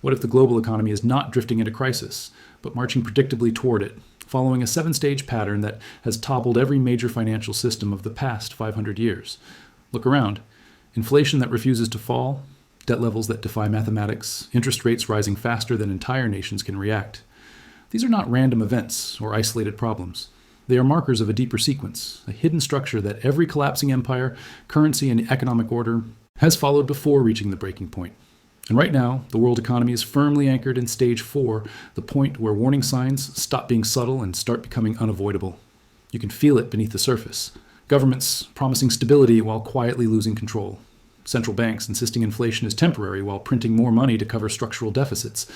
What if the global economy is not drifting into crisis, but marching predictably toward it, following a 7-stage pattern that has toppled every major financial system of the past 500 years? Look around. Inflation that refuses to fall, debt levels that defy mathematics, interest rates rising faster than entire nations can react. These are not random events or isolated problems. They are markers of a deeper sequence, a hidden structure that every collapsing empire, currency, and economic order has followed before reaching the breaking point. And right now, the world economy is firmly anchored in stage 4, the point where warning signs stop being subtle and start becoming unavoidable. You can feel it beneath the surface. Governments promising stability while quietly losing control. Central banks insisting inflation is temporary while printing more money to cover structural deficits.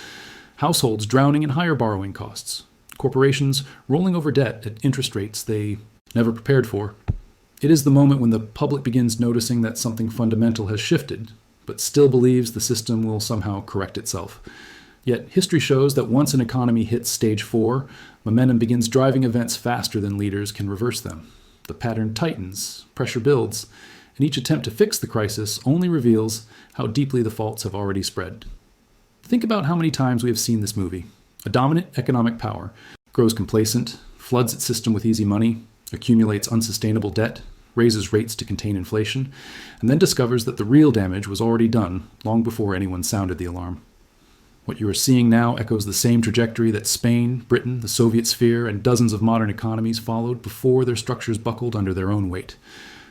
Households drowning in higher borrowing costs. Corporations rolling over debt at interest rates they never prepared for. It is the moment when the public begins noticing that something fundamental has shifted, but still believes the system will somehow correct itself. Yet history shows that once an economy hits stage 4, momentum begins driving events faster than leaders can reverse them. The pattern tightens, pressure builds, and each attempt to fix the crisis only reveals how deeply the faults have already spread. Think about how many times we have seen this movie. A dominant economic power grows complacent, floods its system with easy money, accumulates unsustainable debt, raises rates to contain inflation, and then discovers that the real damage was already done long before anyone sounded the alarm. What you are seeing now echoes the same trajectory that Spain, Britain, the Soviet sphere, and dozens of modern economies followed before their structures buckled under their own weight.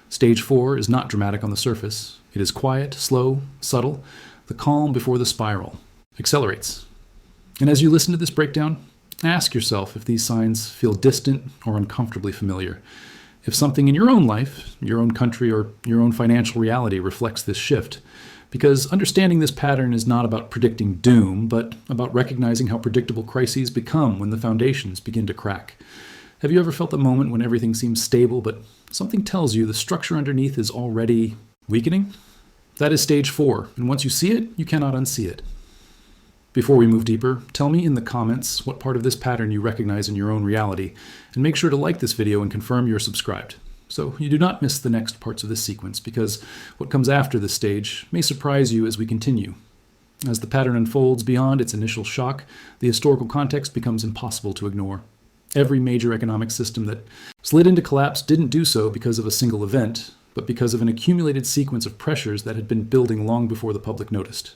Stage 4 is not dramatic on the surface. It is quiet, slow, subtle, the calm before the spiral accelerates. And as you listen to this breakdown, ask yourself if these signs feel distant or uncomfortably familiar. If something in your own life, your own country, or your own financial reality reflects this shift. Because understanding this pattern is not about predicting doom, but about recognizing how predictable crises become when the foundations begin to crack. Have you ever felt the moment when everything seems stable, but something tells you the structure underneath is already weakening? That is stage 4, and once you see it, you cannot unsee it. Before we move deeper, tell me in the comments what part of this pattern you recognize in your own reality, and make sure to like this video and confirm you're subscribed, so you do not miss the next parts of this sequence, because what comes after this stage may surprise you as we continue. As the pattern unfolds beyond its initial shock, the historical context becomes impossible to ignore. Every major economic system that slid into collapse didn't do so because of a single event, but because of an accumulated sequence of pressures that had been building long before the public noticed.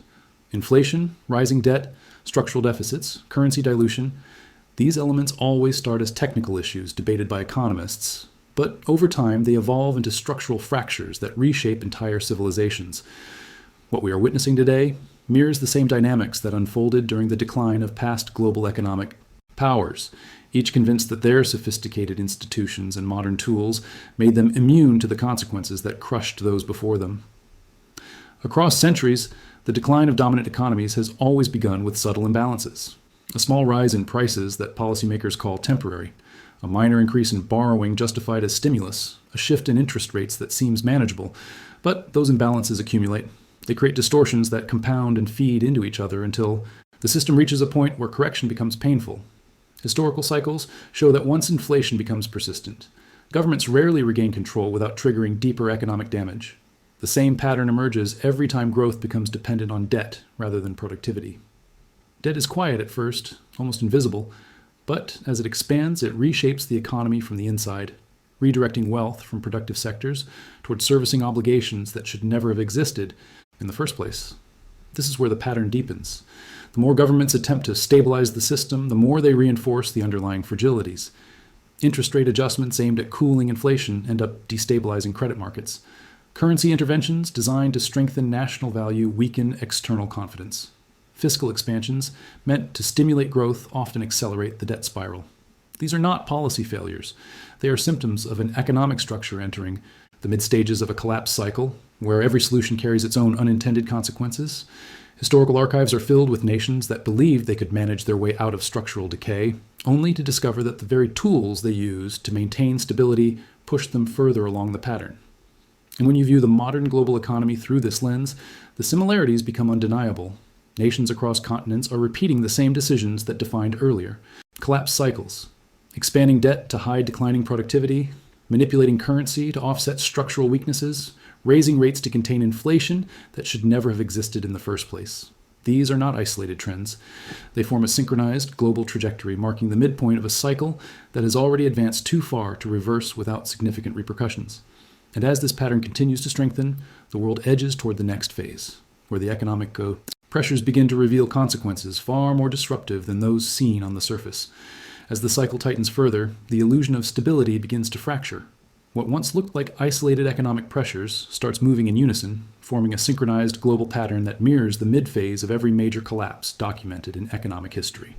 Inflation, rising debt, structural deficits, currency dilution, these elements always start as technical issues debated by economists, but over time they evolve into structural fractures that reshape entire civilizations. What we are witnessing today mirrors the same dynamics that unfolded during the decline of past global economic powers, each convinced that their sophisticated institutions and modern tools made them immune to the consequences that crushed those before them. Across centuries, the decline of dominant economies has always begun with subtle imbalances. A small rise in prices that policymakers call temporary, a minor increase in borrowing justified as stimulus, a shift in interest rates that seems manageable, but those imbalances accumulate. They create distortions that compound and feed into each other until the system reaches a point where correction becomes painful. Historical cycles show that once inflation becomes persistent, governments rarely regain control without triggering deeper economic damage. The same pattern emerges every time growth becomes dependent on debt rather than productivity. Debt is quiet at first, almost invisible, but as it expands, it reshapes the economy from the inside, redirecting wealth from productive sectors towards servicing obligations that should never have existed in the first place. This is where the pattern deepens. The more governments attempt to stabilize the system, the more they reinforce the underlying fragilities. Interest rate adjustments aimed at cooling inflation end up destabilizing credit markets. Currency interventions designed to strengthen national value weaken external confidence. Fiscal expansions meant to stimulate growth often accelerate the debt spiral. These are not policy failures. They are symptoms of an economic structure entering the mid-stages of a collapse cycle, where every solution carries its own unintended consequences. Historical archives are filled with nations that believed they could manage their way out of structural decay, only to discover that the very tools they used to maintain stability pushed them further along the pattern. And when you view the modern global economy through this lens, the similarities become undeniable. Nations across continents are repeating the same decisions that defined earlier. Collapse cycles, expanding debt to hide declining productivity, manipulating currency to offset structural weaknesses, raising rates to contain inflation that should never have existed in the first place. These are not isolated trends. They form a synchronized global trajectory, marking the midpoint of a cycle that has already advanced too far to reverse without significant repercussions. And as this pattern continues to strengthen, the world edges toward the next phase, where the economic pressures begin to reveal consequences far more disruptive than those seen on the surface. As the cycle tightens further, the illusion of stability begins to fracture. What once looked like isolated economic pressures starts moving in unison, forming a synchronized global pattern that mirrors the mid-phase of every major collapse documented in economic history.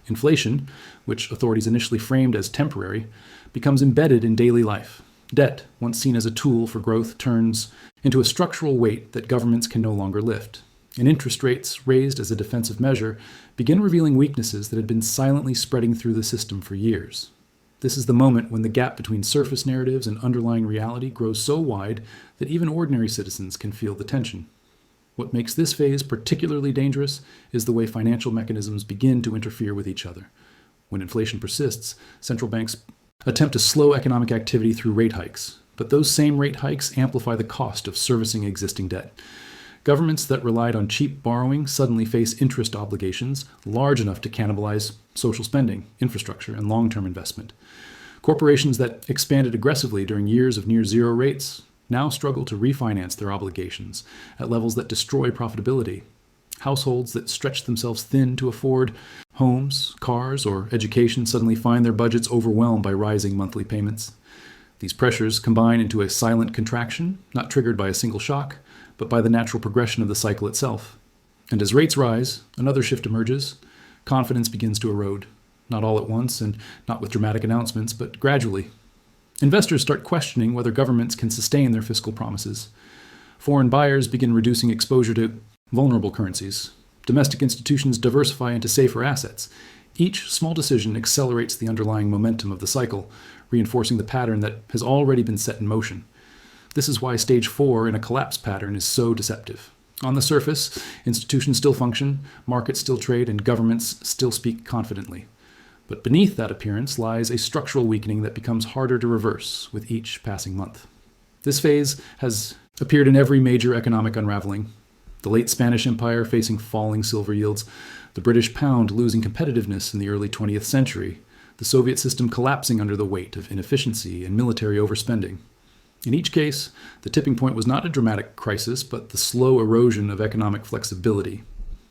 Inflation, which authorities initially framed as temporary, becomes embedded in daily life. Debt, once seen as a tool for growth, turns into a structural weight that governments can no longer lift. And interest rates, raised as a defensive measure, begin revealing weaknesses that had been silently spreading through the system for years. This is the moment when the gap between surface narratives and underlying reality grows so wide that even ordinary citizens can feel the tension. What makes this phase particularly dangerous is the way financial mechanisms begin to interfere with each other. When inflation persists, central banks attempt to slow economic activity through rate hikes, but those same rate hikes amplify the cost of servicing existing debt. Governments that relied on cheap borrowing suddenly face interest obligations large enough to cannibalize social spending, infrastructure, and long-term investment. Corporations that expanded aggressively during years of near-zero rates now struggle to refinance their obligations at levels that destroy profitability. Households that stretched themselves thin to afford homes, cars, or education suddenly find their budgets overwhelmed by rising monthly payments. These pressures combine into a silent contraction, not triggered by a single shock, but by the natural progression of the cycle itself. And as rates rise, another shift emerges. Confidence begins to erode, not all at once and not with dramatic announcements, but gradually. Investors start questioning whether governments can sustain their fiscal promises. Foreign buyers begin reducing exposure to vulnerable currencies. Domestic institutions diversify into safer assets. Each small decision accelerates the underlying momentum of the cycle, reinforcing the pattern that has already been set in motion. This is why stage 4 in a collapse pattern is so deceptive. On the surface, institutions still function, markets still trade, and governments still speak confidently. But beneath that appearance lies a structural weakening that becomes harder to reverse with each passing month. This phase has appeared in every major economic unraveling. The late Spanish Empire facing falling silver yields, the British pound losing competitiveness in the early 20th century, the Soviet system collapsing under the weight of inefficiency and military overspending. In each case, the tipping point was not a dramatic crisis, but the slow erosion of economic flexibility.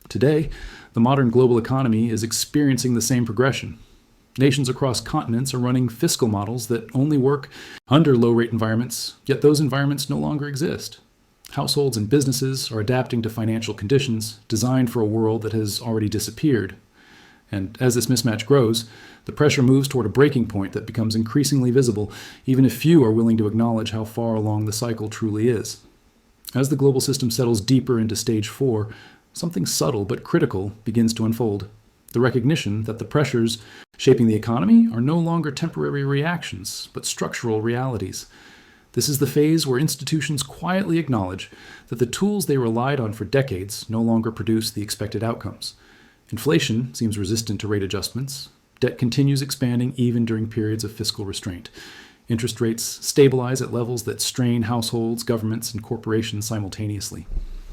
Today, the modern global economy is experiencing the same progression. Nations across continents are running fiscal models that only work under low-rate environments, yet those environments no longer exist. Households and businesses are adapting to financial conditions designed for a world that has already disappeared. And as this mismatch grows, the pressure moves toward a breaking point that becomes increasingly visible, even if few are willing to acknowledge how far along the cycle truly is. As the global system settles deeper into stage 4, something subtle but critical begins to unfold. The recognition that the pressures shaping the economy are no longer temporary reactions, but structural realities. This is the phase where institutions quietly acknowledge that the tools they relied on for decades no longer produce the expected outcomes. Inflation seems resistant to rate adjustments. Debt continues expanding even during periods of fiscal restraint. Interest rates stabilize at levels that strain households, governments, and corporations simultaneously.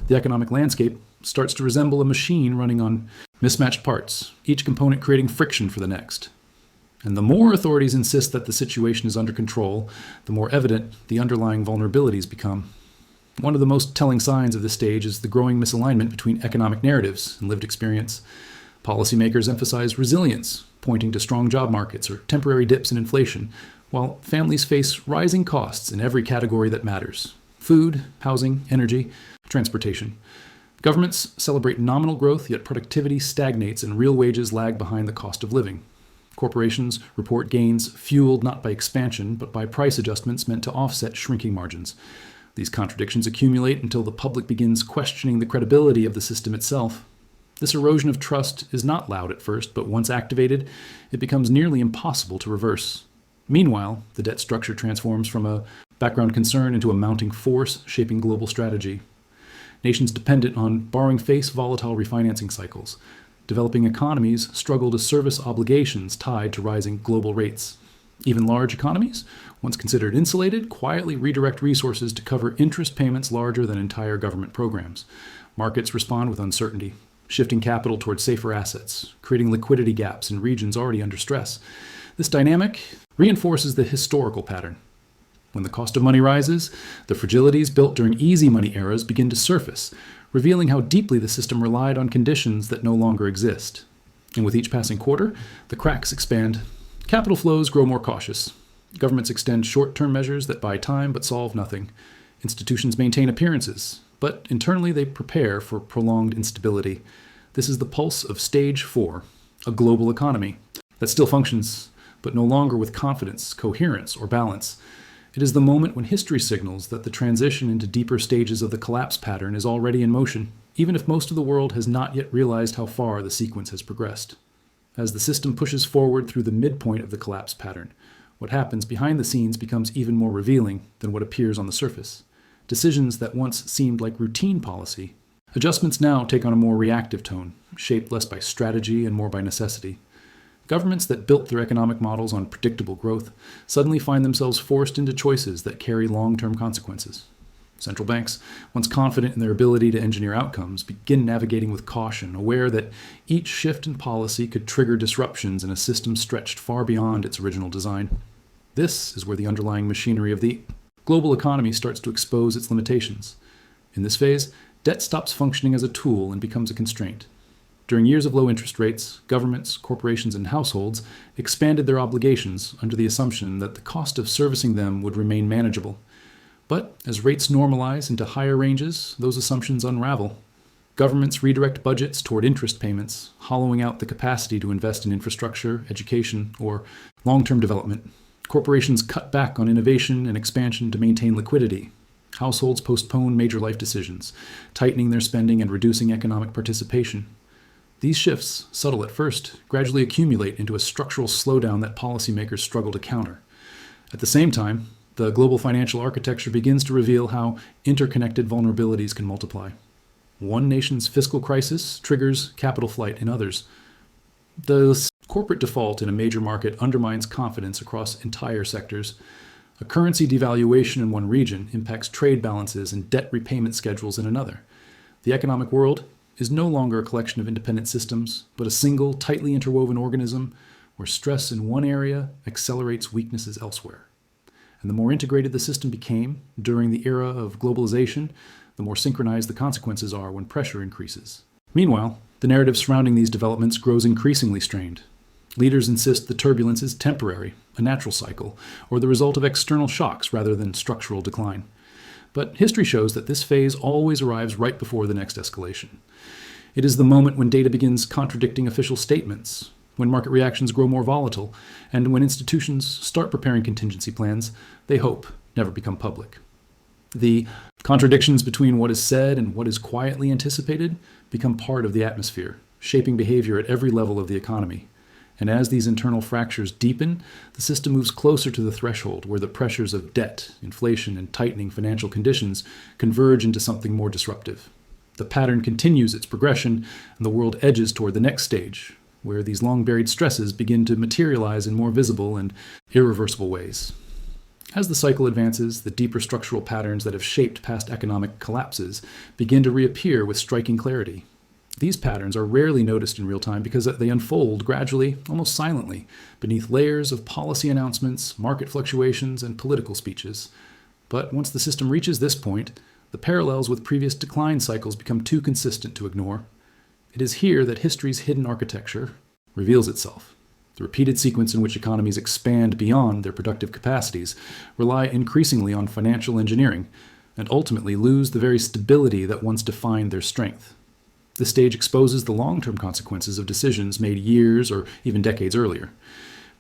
The economic landscape starts to resemble a machine running on mismatched parts, each component creating friction for the next. And the more authorities insist that the situation is under control, the more evident the underlying vulnerabilities become. One of the most telling signs of this stage is the growing misalignment between economic narratives and lived experience. Policymakers emphasize resilience, pointing to strong job markets or temporary dips in inflation, while families face rising costs in every category that matters: food, housing, energy, transportation. Governments celebrate nominal growth, yet productivity stagnates and real wages lag behind the cost of living. Corporations report gains fueled not by expansion, but by price adjustments meant to offset shrinking margins. These contradictions accumulate until the public begins questioning the credibility of the system itself. This erosion of trust is not loud at first, but once activated, it becomes nearly impossible to reverse. Meanwhile, the debt structure transforms from a background concern into a mounting force shaping global strategy. Nations dependent on borrowing face volatile refinancing cycles. Developing economies struggle to service obligations tied to rising global rates. Even large economies, once considered insulated, quietly redirect resources to cover interest payments larger than entire government programs. Markets respond with uncertainty. shifting capital towards safer assets, creating liquidity gaps in regions already under stress. This dynamic reinforces the historical pattern. When the cost of money rises, the fragilities built during easy money eras begin to surface, revealing how deeply the system relied on conditions that no longer exist. And with each passing quarter, the cracks expand. Capital flows grow more cautious. Governments extend short-term measures that buy time but solve nothing. Institutions maintain appearances, but internally they prepare for prolonged instability. This is the pulse of Stage 4, a global economy that still functions, but no longer with confidence, coherence, or balance. It is the moment when history signals that the transition into deeper stages of the collapse pattern is already in motion, even if most of the world has not yet realized how far the sequence has progressed. As the system pushes forward through the midpoint of the collapse pattern, what happens behind the scenes becomes even more revealing than what appears on the surface. Decisions that once seemed like routine policy, adjustments now take on a more reactive tone, shaped less by strategy and more by necessity. Governments that built their economic models on predictable growth suddenly find themselves forced into choices that carry long-term consequences. Central banks, once confident in their ability to engineer outcomes, begin navigating with caution, aware that each shift in policy could trigger disruptions in a system stretched far beyond its original design. This is where the underlying machinery of the global economy starts to expose its limitations. In this phase, debt stops functioning as a tool and becomes a constraint. During years of low interest rates, governments, corporations, and households expanded their obligations under the assumption that the cost of servicing them would remain manageable. But as rates normalize into higher ranges, those assumptions unravel. Governments redirect budgets toward interest payments, hollowing out the capacity to invest in infrastructure, education, or long-term development. Corporations cut back on innovation and expansion to maintain liquidity. Households postpone major life decisions, tightening their spending and reducing economic participation. These shifts, subtle at first, gradually accumulate into a structural slowdown that policymakers struggle to counter. At the same time, the global financial architecture begins to reveal how interconnected vulnerabilities can multiply. One nation's fiscal crisis triggers capital flight in others. The corporate default in a major market undermines confidence across entire sectors. A currency devaluation in one region impacts trade balances and debt repayment schedules in another. The economic world is no longer a collection of independent systems, but a single, tightly interwoven organism where stress in one area accelerates weaknesses elsewhere. And the more integrated the system became during the era of globalization, the more synchronized the consequences are when pressure increases. Meanwhile, the narrative surrounding these developments grows increasingly strained. Leaders insist the turbulence is temporary, a natural cycle, or the result of external shocks rather than structural decline. But history shows that this phase always arrives right before the next escalation. It is the moment when data begins contradicting official statements, when market reactions grow more volatile, and when institutions start preparing contingency plans they hope never become public. The contradictions between what is said and what is quietly anticipated become part of the atmosphere, shaping behavior at every level of the economy. And as these internal fractures deepen, the system moves closer to the threshold where the pressures of debt, inflation, and tightening financial conditions converge into something more disruptive. The pattern continues its progression, and the world edges toward the next stage, where these long-buried stresses begin to materialize in more visible and irreversible ways. As the cycle advances, the deeper structural patterns that have shaped past economic collapses begin to reappear with striking clarity. These patterns are rarely noticed in real time because they unfold gradually, almost silently, beneath layers of policy announcements, market fluctuations, and political speeches. But once the system reaches this point, the parallels with previous decline cycles become too consistent to ignore. It is here that history's hidden architecture reveals itself. The repeated sequence in which economies expand beyond their productive capacities rely increasingly on financial engineering and ultimately lose the very stability that once defined their strength. This stage exposes the long-term consequences of decisions made years or even decades earlier.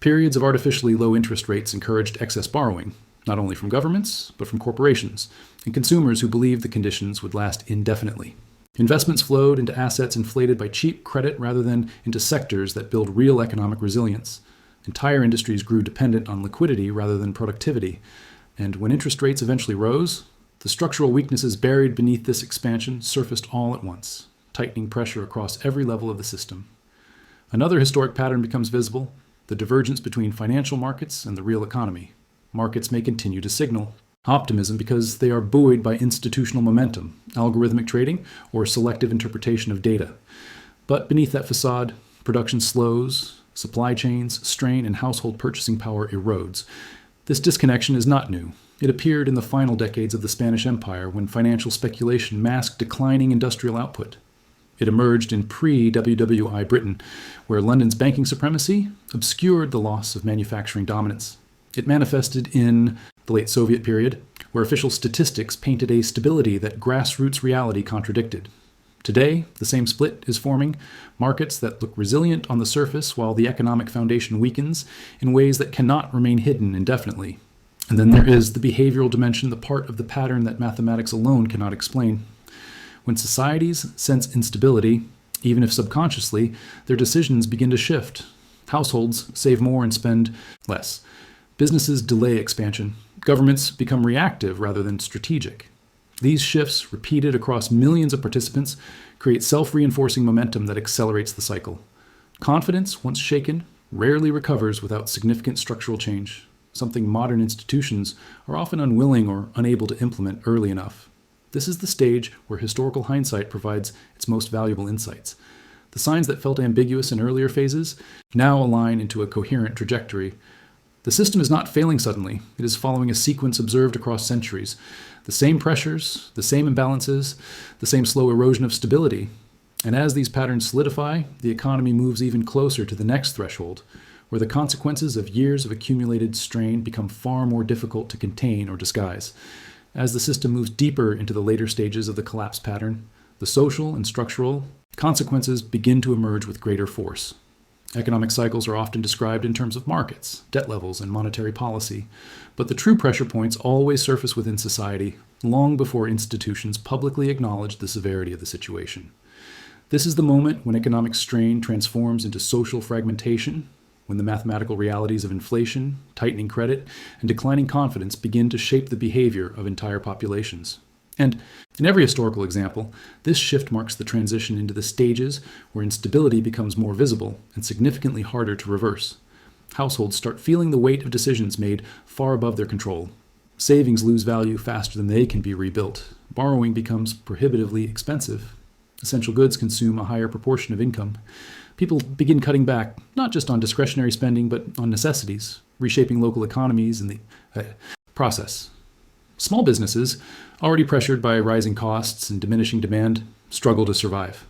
Periods of artificially low interest rates encouraged excess borrowing, not only from governments, but from corporations and consumers who believed the conditions would last indefinitely. Investments flowed into assets inflated by cheap credit rather than into sectors that build real economic resilience. Entire industries grew dependent on liquidity rather than productivity. And when interest rates eventually rose, the structural weaknesses buried beneath this expansion surfaced all at once, tightening pressure across every level of the system. Another historic pattern becomes visible, the divergence between financial markets and the real economy. Markets may continue to signal Optimism because they are buoyed by institutional momentum, algorithmic trading, or selective interpretation of data. But beneath that facade, production slows, supply chains strain, and household purchasing power erodes. This disconnection is not new. It appeared in the final decades of the Spanish Empire when financial speculation masked declining industrial output. It emerged in pre-WWI Britain, where London's banking supremacy obscured the loss of manufacturing dominance. It manifested in the late Soviet period, where official statistics painted a stability that grassroots reality contradicted. Today, the same split is forming, markets that look resilient on the surface while the economic foundation weakens in ways that cannot remain hidden indefinitely. And then there is the behavioral dimension, the part of the pattern that mathematics alone cannot explain. When societies sense instability, even if subconsciously, their decisions begin to shift. Households save more and spend less. Businesses delay expansion. Governments become reactive rather than strategic. These shifts, repeated across millions of participants, create self-reinforcing momentum that accelerates the cycle. Confidence, once shaken, rarely recovers without significant structural change, something modern institutions are often unwilling or unable to implement early enough. This is the stage where historical hindsight provides its most valuable insights. The signs that felt ambiguous in earlier phases now align into a coherent trajectory. The system is not failing suddenly. It is following a sequence observed across centuries. The same pressures, the same imbalances, the same slow erosion of stability. And as these patterns solidify, the economy moves even closer to the next threshold, where the consequences of years of accumulated strain become far more difficult to contain or disguise. As the system moves deeper into the later stages of the collapse pattern, the social and structural consequences begin to emerge with greater force. Economic cycles are often described in terms of markets, debt levels, and monetary policy, but the true pressure points always surface within society long before institutions publicly acknowledge the severity of the situation. This is the moment when economic strain transforms into social fragmentation, when the mathematical realities of inflation, tightening credit, and declining confidence begin to shape the behavior of entire populations. And in every historical example, this shift marks the transition into the stages where instability becomes more visible and significantly harder to reverse. Households start feeling the weight of decisions made far above their control. Savings lose value faster than they can be rebuilt. Borrowing becomes prohibitively expensive. Essential goods consume a higher proportion of income. People begin cutting back, not just on discretionary spending, but on necessities, reshaping local economies in the process. Small businesses, already pressured by rising costs and diminishing demand, struggle to survive.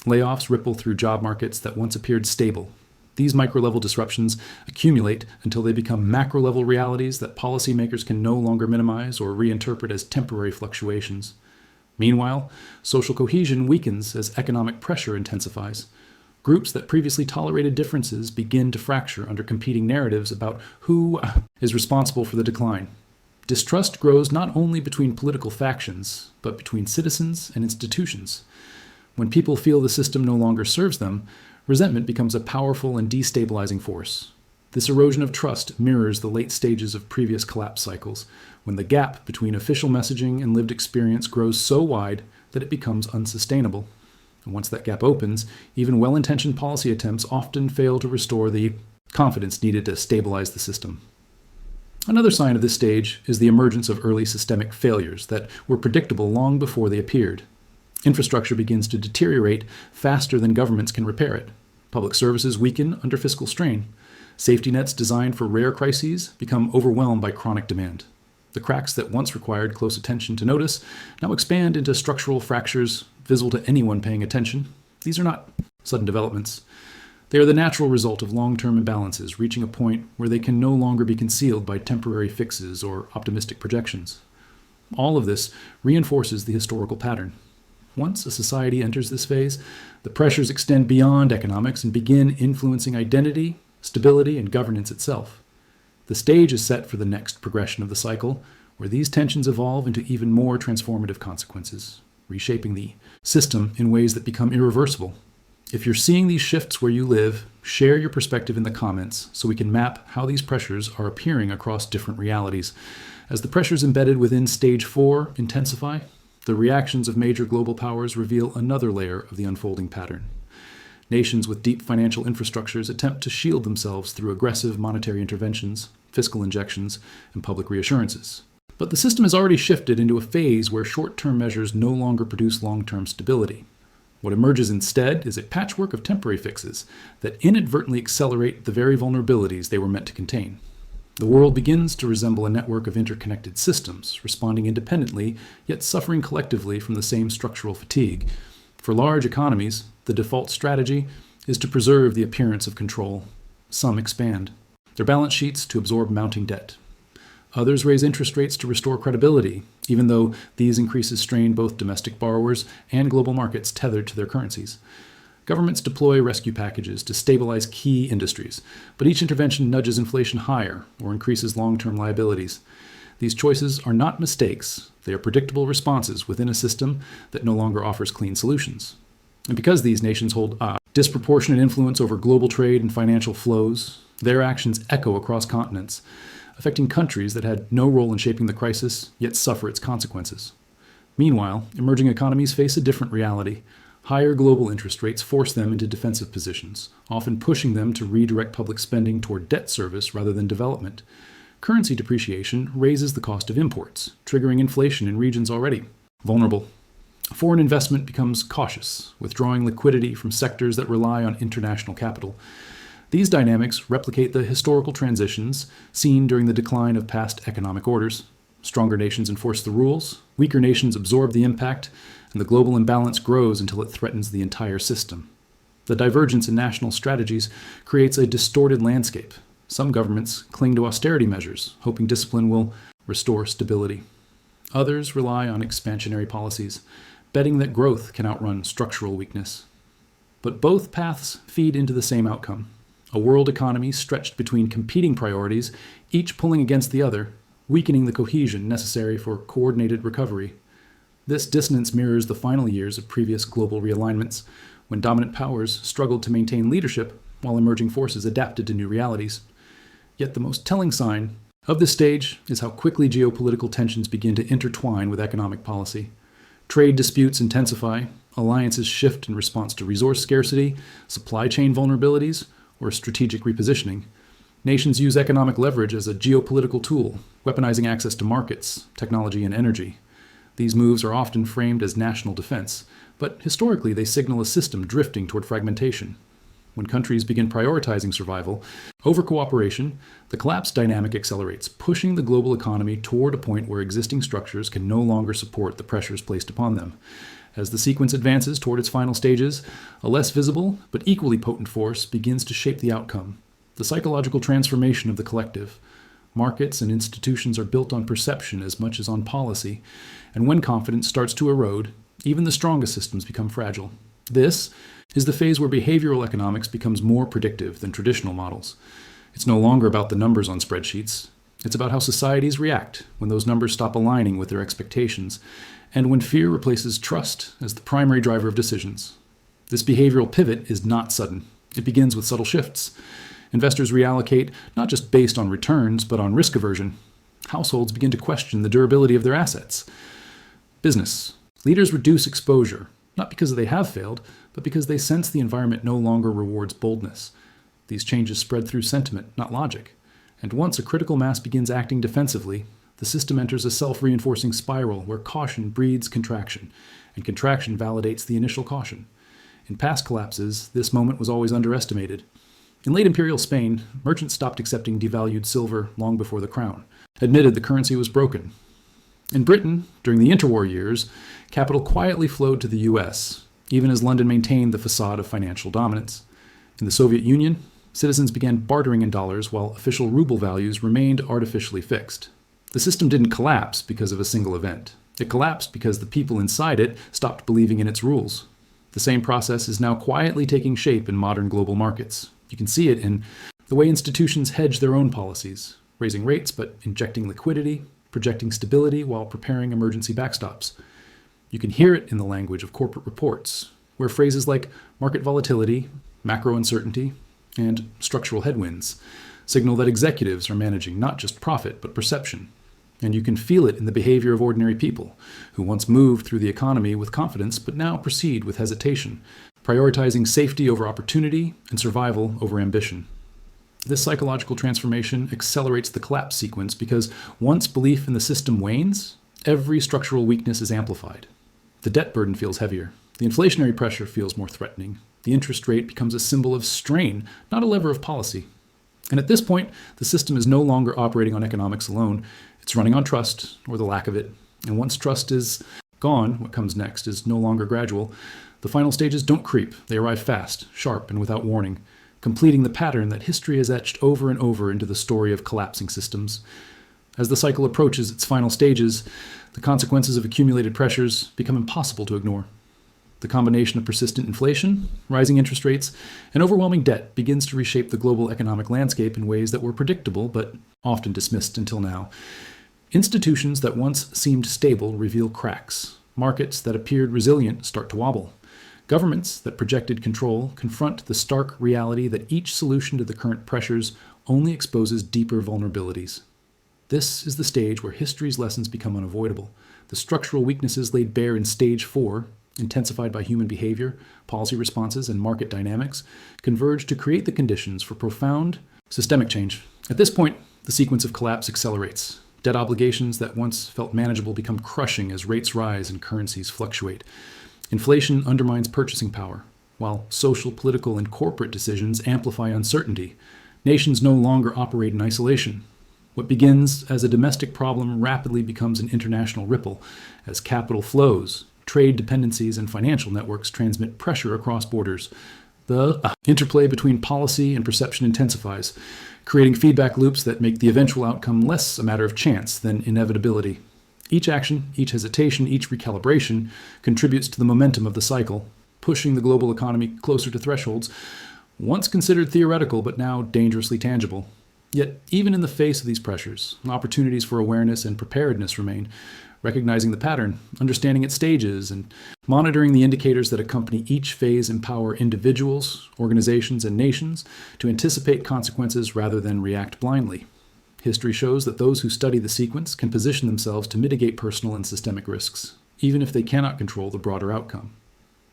Layoffs ripple through job markets that once appeared stable. These micro-level disruptions accumulate until they become macro-level realities that policymakers can no longer minimize or reinterpret as temporary fluctuations. Meanwhile, social cohesion weakens as economic pressure intensifies. Groups that previously tolerated differences begin to fracture under competing narratives about who is responsible for the decline. Distrust grows not only between political factions, but between citizens and institutions. When people feel the system no longer serves them, resentment becomes a powerful and destabilizing force. This erosion of trust mirrors the late stages of previous collapse cycles, when the gap between official messaging and lived experience grows so wide that it becomes unsustainable. And once that gap opens, even well-intentioned policy attempts often fail to restore the confidence needed to stabilize the system. Another sign of this stage is the emergence of early systemic failures that were predictable long before they appeared. Infrastructure begins to deteriorate faster than governments can repair it. Public services weaken under fiscal strain. Safety nets designed for rare crises become overwhelmed by chronic demand. The cracks that once required close attention to notice now expand into structural fractures visible to anyone paying attention. These are not sudden developments. They are the natural result of long-term imbalances reaching a point where they can no longer be concealed by temporary fixes or optimistic projections. All of this reinforces the historical pattern. Once a society enters this phase, the pressures extend beyond economics and begin influencing identity, stability, and governance itself. The stage is set for the next progression of the cycle, where these tensions evolve into even more transformative consequences, reshaping the system in ways that become irreversible. If you're seeing these shifts where you live, share your perspective in the comments so we can map how these pressures are appearing across different realities. As the pressures embedded within Stage 4 intensify, the reactions of major global powers reveal another layer of the unfolding pattern. Nations with deep financial infrastructures attempt to shield themselves through aggressive monetary interventions, fiscal injections, and public reassurances. But the system has already shifted into a phase where short-term measures no longer produce long-term stability. What emerges instead is a patchwork of temporary fixes that inadvertently accelerate the very vulnerabilities they were meant to contain. The world begins to resemble a network of interconnected systems, responding independently, yet suffering collectively from the same structural fatigue. For large economies, the default strategy is to preserve the appearance of control. Some expand their balance sheets to absorb mounting debt. Others raise interest rates to restore credibility, even though these increases strain both domestic borrowers and global markets tethered to their currencies. Governments deploy rescue packages to stabilize key industries, but each intervention nudges inflation higher or increases long-term liabilities. These choices are not mistakes. They are predictable responses within a system that no longer offers clean solutions. And because these nations hold disproportionate influence over global trade and financial flows, their actions echo across continents, affecting countries that had no role in shaping the crisis, yet suffer its consequences. Meanwhile, emerging economies face a different reality. Higher global interest rates force them into defensive positions, often pushing them to redirect public spending toward debt service rather than development. Currency depreciation raises the cost of imports, triggering inflation in regions already vulnerable. Foreign investment becomes cautious, withdrawing liquidity from sectors that rely on international capital. These dynamics replicate the historical transitions seen during the decline of past economic orders. Stronger nations enforce the rules, weaker nations absorb the impact, and the global imbalance grows until it threatens the entire system. The divergence in national strategies creates a distorted landscape. Some governments cling to austerity measures, hoping discipline will restore stability. Others rely on expansionary policies, betting that growth can outrun structural weakness. But both paths feed into the same outcome: a world economy stretched between competing priorities, each pulling against the other, weakening the cohesion necessary for coordinated recovery. This dissonance mirrors the final years of previous global realignments, when dominant powers struggled to maintain leadership while emerging forces adapted to new realities. Yet the most telling sign of this stage is how quickly geopolitical tensions begin to intertwine with economic policy. Trade disputes intensify, alliances shift in response to resource scarcity, supply chain vulnerabilities, or strategic repositioning. Nations use economic leverage as a geopolitical tool, weaponizing access to markets, technology, and energy. These moves are often framed as national defense, but historically they signal a system drifting toward fragmentation. When countries begin prioritizing survival over cooperation, the collapse dynamic accelerates, pushing the global economy toward a point where existing structures can no longer support the pressures placed upon them. As the sequence advances toward its final stages, a less visible but equally potent force begins to shape the outcome: the psychological transformation of the collective. Markets and institutions are built on perception as much as on policy, and when confidence starts to erode, even the strongest systems become fragile. This is the phase where behavioral economics becomes more predictive than traditional models. It's no longer about the numbers on spreadsheets. It's about how societies react when those numbers stop aligning with their expectations, and when fear replaces trust as the primary driver of decisions. This behavioral pivot is not sudden. It begins with subtle shifts. Investors reallocate not just based on returns, but on risk aversion. Households begin to question the durability of their assets. Business leaders reduce exposure, not because they have failed, but because they sense the environment no longer rewards boldness. These changes spread through sentiment, not logic. And once a critical mass begins acting defensively, the system enters a self-reinforcing spiral where caution breeds contraction, and contraction validates the initial caution. In past collapses, this moment was always underestimated. In late imperial Spain, merchants stopped accepting devalued silver long before the crown, admitted the currency was broken. In Britain, during the interwar years, capital quietly flowed to the US, even as London maintained the facade of financial dominance. In the Soviet Union, citizens began bartering in dollars while official ruble values remained artificially fixed. The system didn't collapse because of a single event. It collapsed because the people inside it stopped believing in its rules. The same process is now quietly taking shape in modern global markets. You can see it in the way institutions hedge their own policies, raising rates but injecting liquidity, projecting stability while preparing emergency backstops. You can hear it in the language of corporate reports, where phrases like market volatility, macro uncertainty, and structural headwinds signal that executives are managing not just profit but perception. And you can feel it in the behavior of ordinary people, who once moved through the economy with confidence but now proceed with hesitation, prioritizing safety over opportunity and survival over ambition. This psychological transformation accelerates the collapse sequence because once belief in the system wanes, every structural weakness is amplified. The debt burden feels heavier. The inflationary pressure feels more threatening. The interest rate becomes a symbol of strain, not a lever of policy. And at this point, the system is no longer operating on economics alone. It's running on trust, or the lack of it. And once trust is gone, what comes next is no longer gradual. The final stages don't creep. They arrive fast, sharp, and without warning, completing the pattern that history has etched over and over into the story of collapsing systems. As the cycle approaches its final stages, the consequences of accumulated pressures become impossible to ignore. The combination of persistent inflation, rising interest rates, and overwhelming debt begins to reshape the global economic landscape in ways that were predictable but often dismissed until now. Institutions that once seemed stable reveal cracks. Markets that appeared resilient start to wobble. Governments that projected control confront the stark reality that each solution to the current pressures only exposes deeper vulnerabilities. This is the stage where history's lessons become unavoidable. The structural weaknesses laid bare in Stage 4, intensified by human behavior, policy responses, and market dynamics, converge to create the conditions for profound systemic change. At this point, the sequence of collapse accelerates. Debt obligations that once felt manageable become crushing as rates rise and currencies fluctuate. Inflation undermines purchasing power, while social, political, and corporate decisions amplify uncertainty. Nations no longer operate in isolation. What begins as a domestic problem rapidly becomes an international ripple as capital flows, trade dependencies, and financial networks transmit pressure across borders. The interplay between policy and perception intensifies, creating feedback loops that make the eventual outcome less a matter of chance than inevitability. Each action, each hesitation, each recalibration contributes to the momentum of the cycle, pushing the global economy closer to thresholds once considered theoretical but now dangerously tangible. Yet, even in the face of these pressures, opportunities for awareness and preparedness remain. Recognizing the pattern, understanding its stages, and monitoring the indicators that accompany each phase empower individuals, organizations, and nations to anticipate consequences rather than react blindly. History shows that those who study the sequence can position themselves to mitigate personal and systemic risks, even if they cannot control the broader outcome.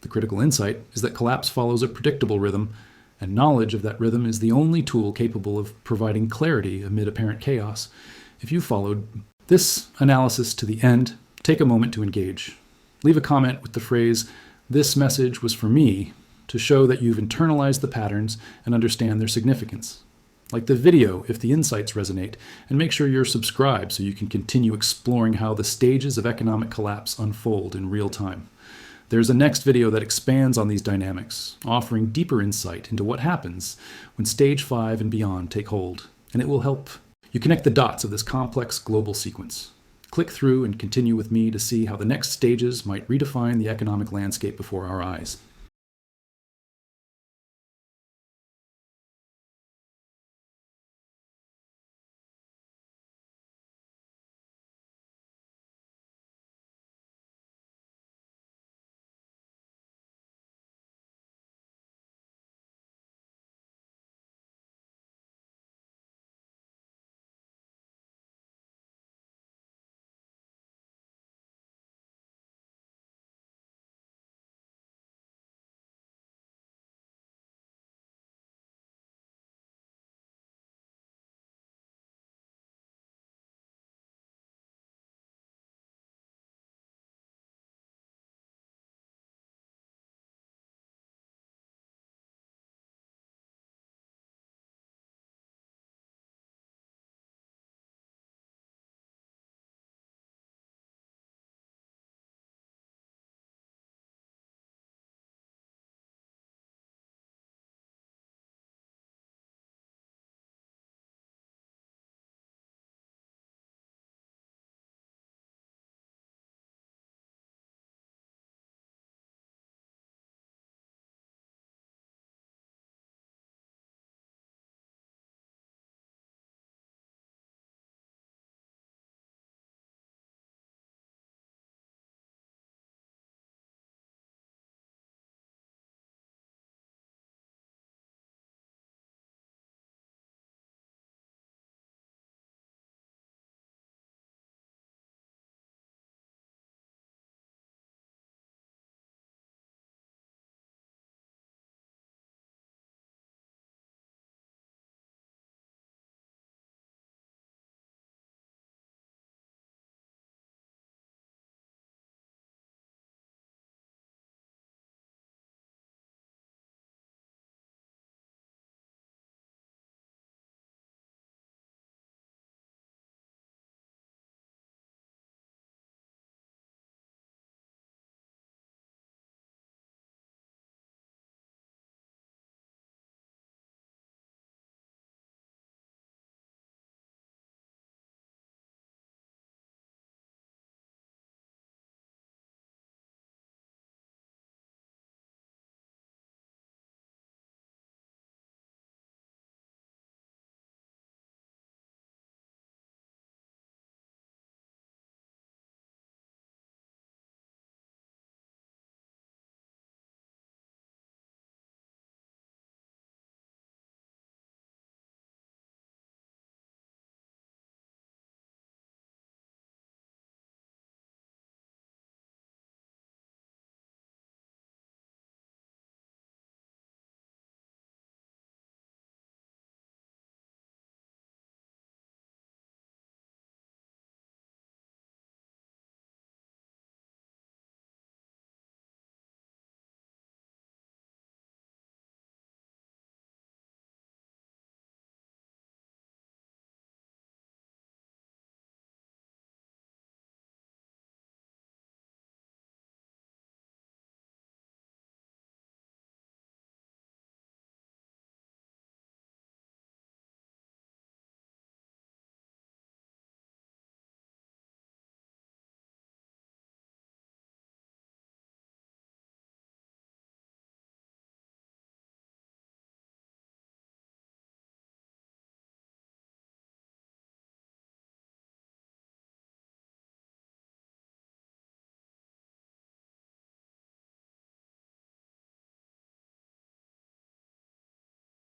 The critical insight is that collapse follows a predictable rhythm, and knowledge of that rhythm is the only tool capable of providing clarity amid apparent chaos. If you followed this analysis to the end, take a moment to engage. Leave a comment with the phrase, "This message was for me," to show that you've internalized the patterns and understand their significance. Like the video if the insights resonate, and make sure you're subscribed so you can continue exploring how the stages of economic collapse unfold in real time. There's a next video that expands on these dynamics, offering deeper insight into what happens when Stage 5 and beyond take hold, and it will help you connect the dots of this complex global sequence. Click through and continue with me to see how the next stages might redefine the economic landscape before our eyes.